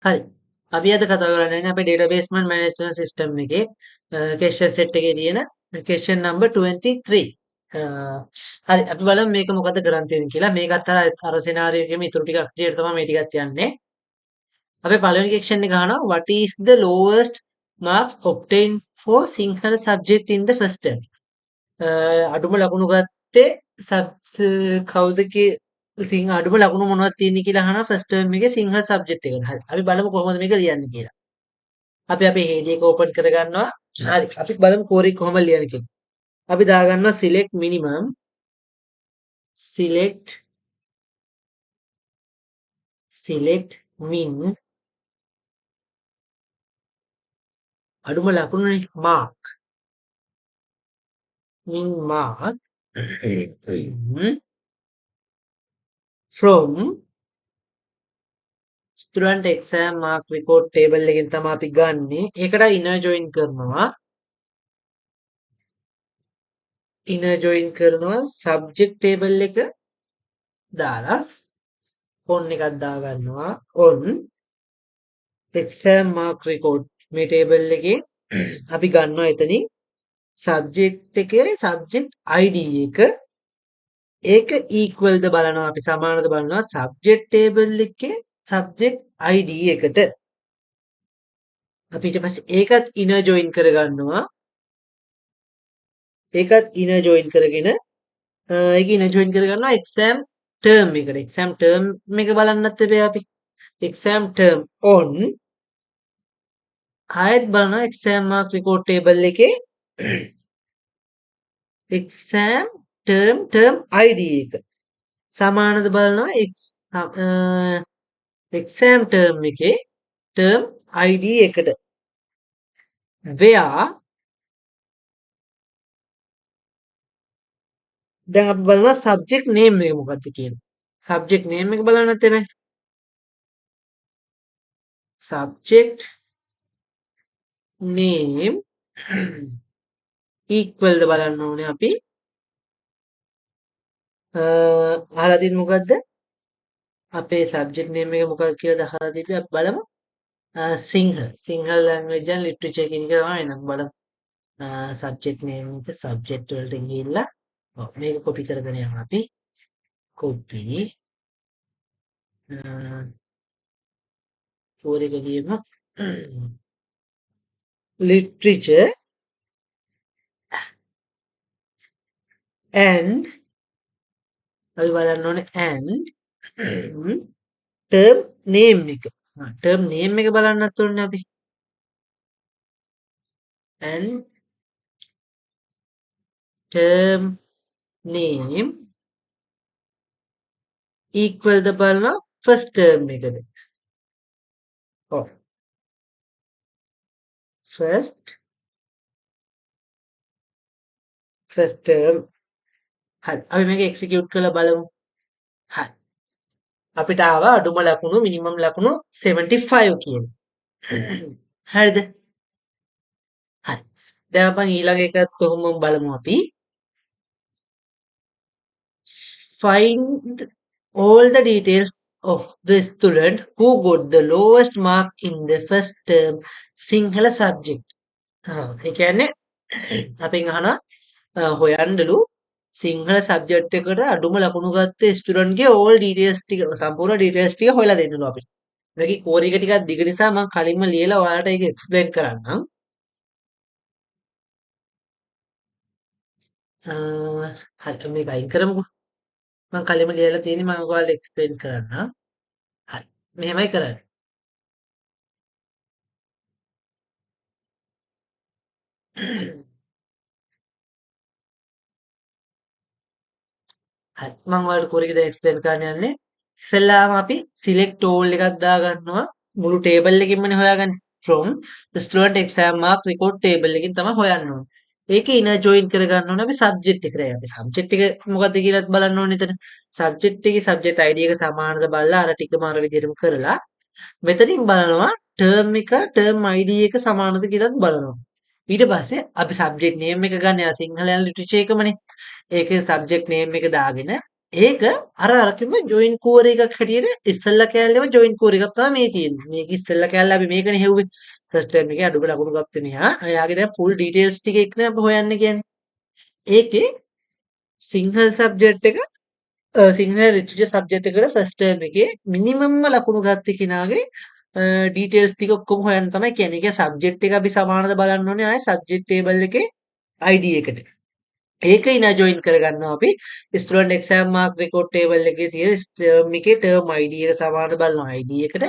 හරි. අපි අද කතා කරන්නේ අපේ database management system එකේ question set එකේ තියෙන question number 23. අ, හරි අපි බලමු මේක මොකද කරන් තියෙන්නේ කියලා. මේකත් අර scenario එකේම ඉතුරු ටික clear තමයි මේ ටිකත් යන්නේ. අපේ පළවෙනි question එක අහනවා what is the lowest marks obtained for Sinhala subject in the first term? අඩුම ලකුණු ගත්තේ කවුද අඩුම ලකුණු මොනවද තියෙන්නේ කියලා අහනවා ෆස්ට් ටර්ම් එකේ සිංහල සබ්ජෙක්ට් එකට. හරි. අපි බලමු කොහොමද මේක ලියන්නේ කියලා. අපි අපේ හේඩි එක ඕපන් කරගන්නවා. හරි. අපි බලමු කෝරේ කොහොමද ලියන්නේ කියලා. අපි දාගන්නවා select minimum select min අඩුම ලකුණුනේ mark min mark from student exam mark record table එකෙන් තමයි අපි ගන්නෙ. ඒකට inner join කරනවා. inner join කරනවා subject table එක දාලා on එකක් දාගන්නවා on exam mark record මේ table එකේ අපි ගන්නවා එතනින් subject එකේ subject id එක ඒක equal ද බලනවා අපි සමානද බලනවා subject table එකේ subject id එකට අපි ඊට පස්සේ ඒකත් inner join කරගන්නවා ඒකත් inner join කරගෙන ඒක inner join කරගන්නවා exam term එකට exam term එක බලන්නත් එපා අපි exam term on ආයෙත් බලනවා exam mark record table එකේ exam term id එක සමානද බලනවා exam term එකේ term id එකට where දැන් අපි බලනවා subject name එක මොකක්ද කියලා subject name එක බලන්නත් එපා subject name equal ද බලන්න ඕනේ අපි අහලා තියෙන්නේ මොකද්ද අපේ subject name එක මොකක්ද කියලා අහලා තියෙන්නේ අපි බලමු සිංහල language and literature කියන එක තමයි නම් බලමු subject name එක subject වලට ගිහිල්ලා මේක copy කරගෙන යමු අපි copy for එක ගියම literature and අපි බලන්න ඕනේ and term name එක term name එක බලන්නත් ඕනේ අපි and term name equal ද බලනවා first term එකද ඔව් first term හරි අපි මේක execute කරලා බලමු හරි අපිට ආවා අඩුම ලකුණු මිනිමම් ලකුණු 75 කියන හරිද හරි දැන් අපි ඊළඟ එකත් කොහොම බලමු අපි find all the details of the student who got the lowest mark in the first term Sinhala subject. ඒ කියන්නේ අපෙන් අහනවා හොයන්නලු සිංහල සබ්ජෙක්ට් එකට අඩුම ලකුණු ගත්ත ස්ටුඩන්ට් ගේ all details ටික සම්පූර්ණ details ටික හොයලා දෙන්නලු අපිට. මේකේ කෝර් එක ටිකක් දිග නිසා මම කලින්ම ලියලා ඔයාලට ඒක explain කරන්නම්. හරි මේක අයින් කරමුකෝ. මම කලින්ම ලියලා තියෙන්නේ මම ඔයාලට explain කරන්නම්. හරි. මෙහෙමයි කරන්නේ. හරි මම ඔයාලට කෝර් එක දැන් explain කරන්න යන්නේ. ඉස්සෙල්ලාම අපි select all එකක් දාගන්නවා. මුළු table එකකින්මනේ හොයාගන්නේ. from the student exam mark record table එකකින් තමයි හොයන්න ඕනේ. ඒකේ inner join කරගන්න ඕනේ අපි subject එකට. අපි subject එක මොකද්ද කියලාත් බලන්න ඕනේ එතන. subject එකේ subject id එක සමානද බලලා අර ටිකම අර විදිහටම කරලා මෙතනින් බලනවා term එක term id එක සමානද කියලාත් බලනවා. ඊට පස්සේ අපි subject name එක ගන්න යා සිංහල literature එකමනේ. ඒකේ subject name එක දාගෙන ඒක අරකින්ම ජොයින් කෝර එකක් හැටියට ඉස්සෙල්ලා කෑල්ලේම ජොයින් කෝර එකක් තමයි මේ තියෙන්නේ. මේක ඉස්සෙල්ලා කෑල්ල අපි මේකනේ හෙව්වේ. ෆස්ට් ටර්ම් එකේ අඩුම ලකුණු ගත්තේ මෙහා. එයාගේ දැන් ෆුල් ඩීටේල්ස් ටික එක්කනේ අපි හොයන්න කියන්නේ. ඒකේ සිංහල සබ්ජෙක්ට් එක සිංහල ලිටරචර් සබ්ජෙක්ට් එකට ෆස්ට් ටර්ම් එකේ මිනිමම්ම ලකුණු ගත්තේ කෙනාගේ ඩීටේල්ස් ටික ඔක්කොම හොයන්න තමයි කියන්නේ. ඒක සබ්ජෙක්ට් එක අපි සමානද බලන්න ඕනේ ආයේ සබ්ජෙක්ට් ටේබල් එකේ ID එකට. ඒක ඉනා ජොයින් කරගන්නවා අපි student exam mark record table එකේ තියෙන ටර්ම් එකේ ටර්ම් ID එක සමානද බලනවා ID එකට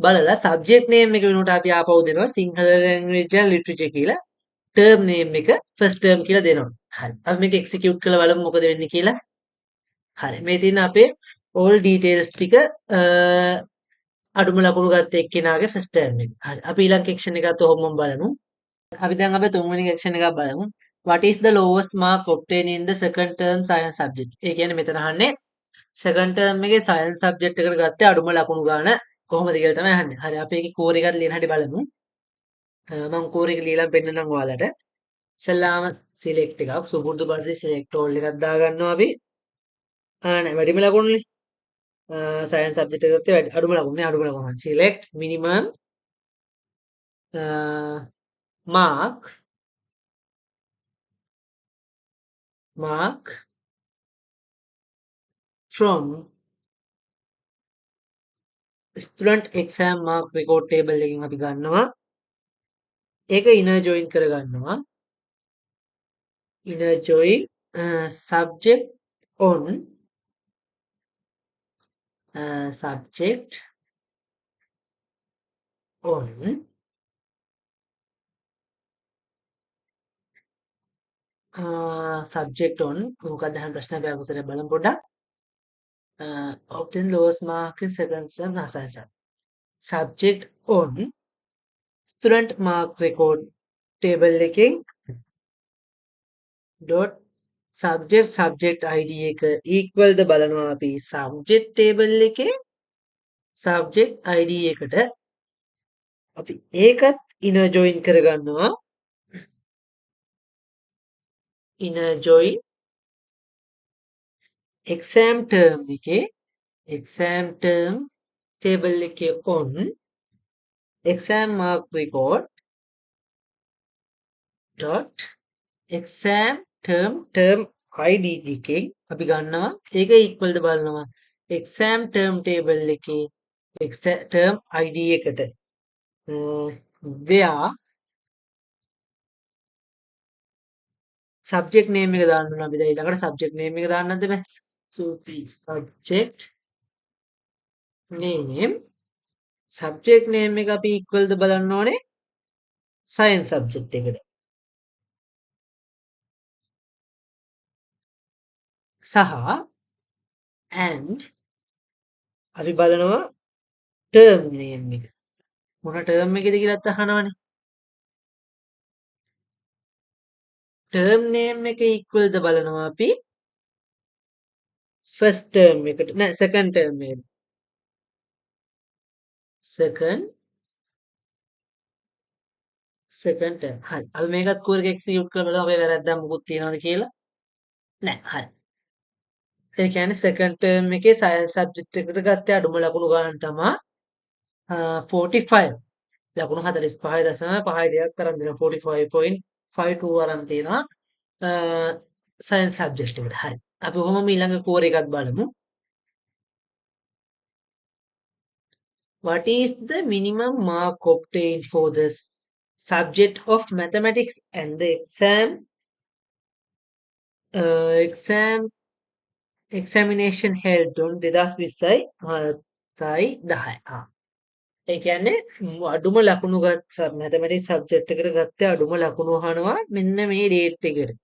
බලලා සබ්ජෙක්ට් නේම් එක වෙනුවට අපි ආපහු දෙනවා සිංහල ලැන්ග්වේජ් and ලිටරචර් කියලා ටර්ම් නේම් එක ෆස්ට් ටර්ම් කියලා දෙනවා. හරි. අපි මේක එක්සිකියුට් කරලා බලමු මොකද වෙන්නේ කියලා. හරි. මේ තියෙන අපේ all details ටික අඩුම ලකුණු ගත්ත එක්කෙනාගේ ෆස්ට් ටර්ම් එක. හරි. අපි ඊළඟ එක්ෂන් එකත් ඔහොමම බලමු. අපි දැන් අපේ තුන්වෙනි එක්ෂන් එකක් බලමු. What is the lowest mark obtained in the second term science subject? ඒ කියන්නේ මෙතන අහන්නේ second term එකේ science subject එකට ගත්තේ අඩුම ලකුණු ගාන කොහොමද කියලා තමයි අහන්නේ. හරි. අපි ඒකේ කෝර එකත් ලියන හැටි බලමු. මම කෝර එක ලියලා පෙන්නන්නම් ඔයාලට. ඉස්සෙල්ලාම select එකක් සුපුරුදු පරිදි select all එකක් දාගන්නවා අපි. නෑ වැඩිම ලකුණුනේ. science subject එකට ගත්තේ අඩුම ලකුණු නේ අඩුම ලකුණු. select minimum mark from student exam mark record table එකකින් අපි ගන්නවා. ඒක ඉනර් ජොයින් කරගන්නවා. Inner join subject on subject on subject on මොකක්ද අහන ප්‍රශ්න අපි අකුසලයක් බලමු පොඩ්ඩක්. obtain lowest mark in second term අසයස. subject on student mark record table එකෙන් dot subject ID එක equal ද බලනවා අපි subject table එකේ subject ID එකට අපි ඒකත් inner join කරගන්නවා. inner join exam term එකේ exam term table එකේ on exam mark record dot exam term ID එකෙන් අපි ගන්නවා ඒක equal ද බලනවා exam term table එකේ term ID එකට where subject name එක දාන්න ඕන අපි දැන් ඊළඟට subject name එක දාන්නද බෑ subject name එක අපි equal ද බලන්න ඕනේ science subject එකට සහ and අපි බලනවා term name එක මොන term එකද කියලාත් අහනවනේ term name එක equal ද බලනවා අපි first term එකට නෑ second term එකට second term හරි අපි මේකත් කෝර එක එක්සිකියුට් කරලා බලමු අපේ වැරද්දක් මොකුත් තියනවද කියලා නෑ හරි ඒ කියන්නේ second term එකේ science subject එකට ගත්තේ අඩුම ලකුණු ගන්න තමයි 45 ලකුණු 45.52ක් තරම් දෙනවා 45.52 අරන් තියෙනවා science subject එකට හරි අපි කොහොමම ඊළඟ කෝර එකක් බලමු what is the minimum mark obtained for the subject of mathematics and the examination held on 2020යි 7යි 10යි ඒ කියන්නේ අඩුම ලකුණු ගත් මැතමැටික්ස් සබ්ජෙක්ට් එකට ගත්තේ අඩුම ලකුණු අහනවා මෙන්න මේ ඩේට් එකට.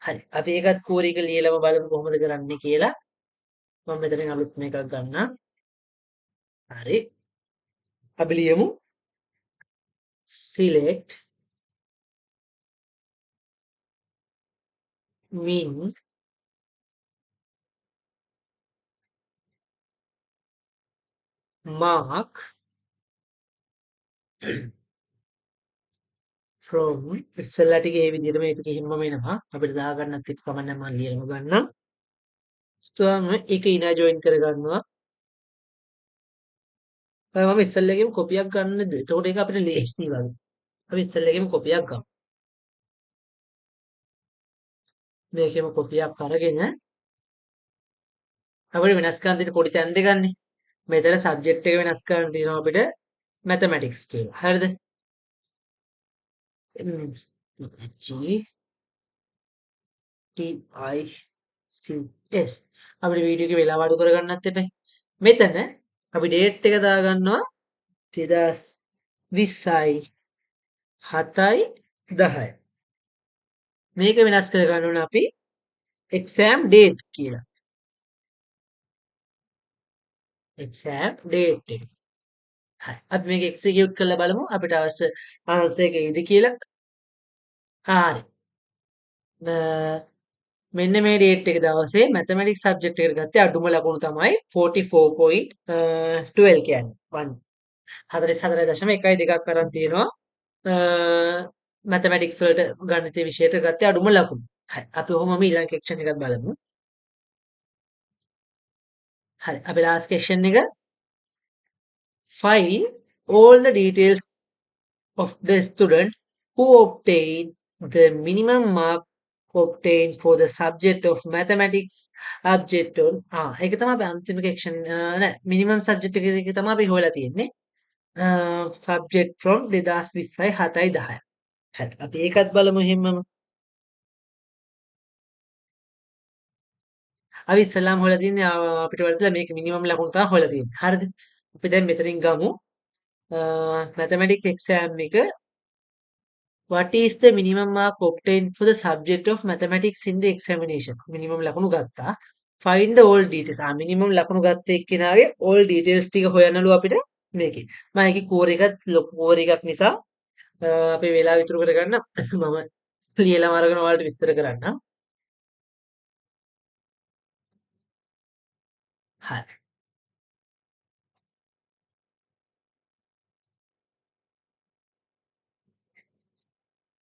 හරි. අපි ඒකත් කෝර එක ලියලම බලමු කොහොමද කරන්නේ කියලා. මම මෙතනින් අලුත් මේකක් ගන්නම්. හරි. අපි ලියමු select min mark from ඉස්සෙල්ලා ටික ඒ විදිහටම ඒක කිහිම්මම එනවා. අපිට දාගන්නත් එක්ක කමන්න මම ලියලම ගන්නම්. ස්තුවම එක ඉනා ජොයින් කරගන්නවා. මම ඉස්සල්ලගෙම කොපියක් ගන්නද? එතකොට ඒක අපිට ලේසි වගේ. අපි ඉස්සල්ලගෙම කොපියක් ගමු. මේකෙම කොපියක් අරගෙන අපිට වෙනස් කරන්න තියෙන පොඩි තැන් දෙකක්නේ. මෙතන සබ්ජෙක්ට් එක වෙනස් කරන්න තියෙනවා අපිට මැතමැටික්ස් කියලා. හරිද? G T I C S අපිට වීඩියෝ එකේ වෙලාව අඩු කරගන්නත් එපා. මෙතන අපි ඩේට් එක දාගන්නවා 2020යි 7යි 10යි. මේක වෙනස් කරගන්න ඕන අපි exam date කියලා. exam date එක. හරි. අපි මේක එක්සිකියුට් කරලා බලමු අපිට අවශ්‍ය ආන්සර් එක එයිද කියලා. හරි. මෙන්න මේ ඩේට් එක දවසේ මැතමැටික්ස් සබ්ජෙක්ට් එකට ගත්තේ අඩුම ලකුණු තමයි 44.12 කියන්නේ. 44.12ක් අරන් තියෙනවා. මැතමැටික්ස් වලට ගණිත විෂයට ගත්තේ අඩුම ලකුණු. හරි. අපි ඔහොමම ඊළඟ සෙක්ෂන් එකත් බලමු. හරි. අපි ලාස්ට් සෙක්ෂන් එක find all the details of the student who obtained the minimum mark obtained for the subject of mathematics subject on ඒක තමයි අපි අන්තිම section නෑ minimum subject එක තමයි අපි හොයලා තියෙන්නේ subject from 2020යි 7යි 10යි හරි අපි ඒකත් බලමු එහෙමම අපි ඉස්සෙල්ලාම හොයලා තියන්නේ අපිට වලට මේක මිනිමම් ලකුණු තමයි හොයලා තියෙන්නේ හරිද අපි දැන් මෙතනින් ගමු mathematics exam එක what is the minimum mark obtained for the subject of mathematics in the examination? Minimum ලකුණු ගත්තා. Find the all details. minimum ලකුණු ගත්ත එක්කෙනාගේ all details ටික හොයන්නලු අපිට මේකේ. මම ඒකේ කෝර එකත් ලොකු කෝර එකක් නිසා අපි වෙලාව ඉතුරු කරගන්න මම ලියලා අරගෙන ඔයාලට විස්තර කරන්නම්. හරි.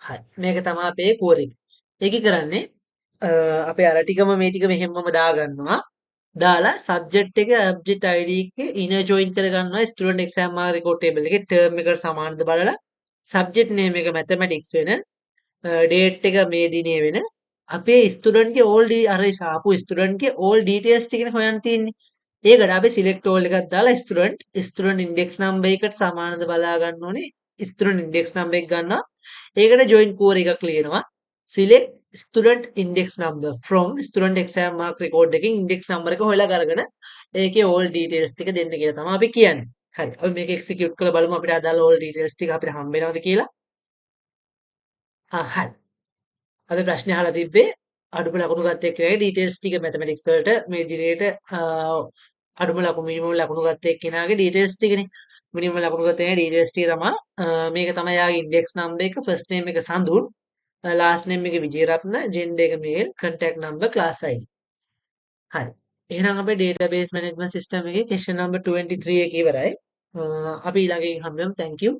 හරි. මේක තමයි අපේ කෝර එක. ඒකේ කරන්නේ අපේ අර ටිකම මේ ටික මෙහෙම්මම දාගන්නවා. දාලා සබ්ජෙක්ට් එක ඔබ්ජෙක්ට් ID එකේ ඉනර් ජොයින් කරගන්නවා student exam mark record table එකේ ටර්ම් එකට සමානද බලලා සබ්ජෙක්ට් නේම් එක මැතමැටික්ස් වෙන ඩේට් එක මේ දිනේ වෙන අපේ ස්ටුඩන්ට්ගේ අර ආපු ස්ටුඩන්ට්ගේ ඕල් ඩීටේල්ස් ටිකනේ හොයන්න තියෙන්නේ. ඒකට අපි සිලෙක්ට් ඕල් එකක් දාලා ස්ටුඩන්ට් ඉන්ඩෙක්ස් නම්බර් එකට සමානද බලා ගන්න ඕනේ. ස්ටුඩන්ට් ඉන්ඩෙක්ස් නම්බර් එක ගන්නවා. ඒකට ජොයින් කෝර එකක් ලියනවා. select student index number from student exam mark record එකකින් index number එක හොයලා අරගෙන ඒකේ all details ටික දෙන්න කියලා තමයි අපි කියන්නේ. හරි. අපි මේක execute කරලා බලමු අපිට අදාළ all details ටික අපිට හම්බ වෙනවද කියලා. හරි. අපි ප්‍රශ්නේ අහලා තිබ්බේ අඩුම ලකුණු ගත්ත එක්කෙනාගේ details ටික mathematics වලට මේ දිනේට අඩුම ලකුණු minimum ලකුණු ගත්ත එක්කෙනාගේ details ටිකනේ. minimum ලකුණු ගත්ත එක්කෙනාගේ details ටික තමයි මේක තමයි යාගේ index number එක first name එක සඳුන් last name එක විජේරත්න gender එක male contact number class ID හරි එහෙනම් අපේ database management system එකේ question number 23 එක ඉවරයි අපි ඊළඟින් හම්බෙමු thank you